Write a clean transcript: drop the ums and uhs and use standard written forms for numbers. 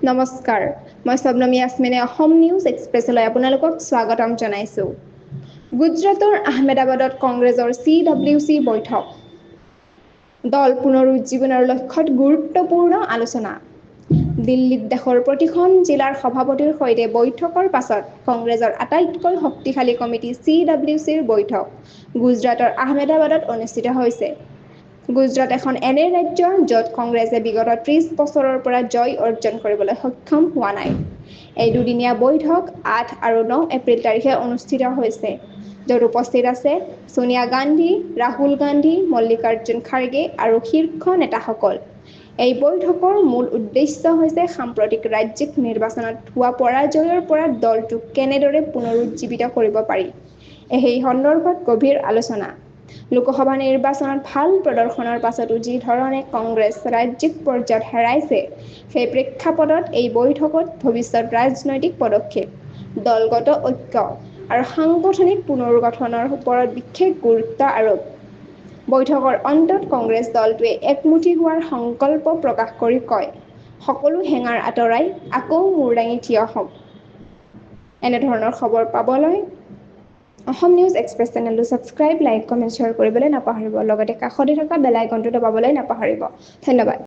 নমস্কাৰ, মই শবনম য়াসমিনে অসম নিউজ এক্সপ্ৰেছলৈ আপোনালোকক স্বাগতম জনাইছোঁ। গুজৰাটৰ আহমেদাবাদত কংগ্ৰেছৰ CWC বৈঠক। দল পুনৰুজ্জীৱনৰ লক্ষ্যত গুৰুত্বপূৰ্ণ আলোচনা। দিল্লীত দেশৰ প্ৰতিখন জিলাৰ সভাপতিৰ সৈতে বৈঠকৰ পাছত কংগ্ৰেছৰ আটাইতকৈ শক্তিশালী কমিটি CWCৰ বৈঠক গুজৰাটৰ আহমেদাবাদত অনুষ্ঠিত হৈছে। গুজৰাট এখন এনে ৰাজ্য য'ত কংগ্ৰেছে বিগত 30 বছৰৰ পৰা জয় অৰ্জন কৰিবলৈ সক্ষম হোৱা নাই। এই দুদিনীয়া বৈঠক 8 আৰু 9 এপ্ৰিল তাৰিখে অনুষ্ঠিত হৈছে, য'ত উপস্থিত আছে ছোনিয়া গান্ধী, ৰাহুল গান্ধী, মল্লিকাৰ্জুন খাৰ্গে আৰু শীৰ্ষ নেতাসকল। এই বৈঠকৰ মূল উদ্দেশ্য হৈছে সাম্প্ৰতিক ৰাজ্যিক নিৰ্বাচনত হোৱা পৰাজয়ৰ পৰা দলটোক কেনেদৰে পুনৰুজ্জীৱিত কৰিব পাৰি, সেই সন্দৰ্ভত গভীৰ আলোচনা। লোকসভা নিৰ্বাচনত ভাল প্ৰদৰ্শনৰ পাছতো যি ধৰণে কংগ্ৰেছ ৰাজ্যিক পৰ্যায়ত হেৰাইছে, সেই প্ৰেক্ষাপটত এই বৈঠকত ভৱিষ্যত ৰাজনৈতিক পদক্ষেপ, দলগত ঐক্য আৰু সাংগঠনিক পুনৰ্গঠনৰ ওপৰত বিশেষ গুৰুত্ব আৰোপ। বৈঠকৰ অন্তত কংগ্ৰেছ দলটোৱে একমুঠি হোৱাৰ সংকল্প প্ৰকাশ কৰি কয়, সকলো হেঙাৰ আঁতৰাই আকৌ মূৰ দাঙি থিয় হম। এনেধৰণৰ খবৰ পাবলৈ অসম নিউজ এক্সপ্ৰেছ চেনেলটো ছাবস্ক্ৰাইব, লাইক, কমেণ্ট, শ্বেয়াৰ কৰিবলৈ নাপাহৰিব। লগতে কাষতে থকা বেল আইকনটো দবাবলৈ নাপাহৰিব। ধন্যবাদ।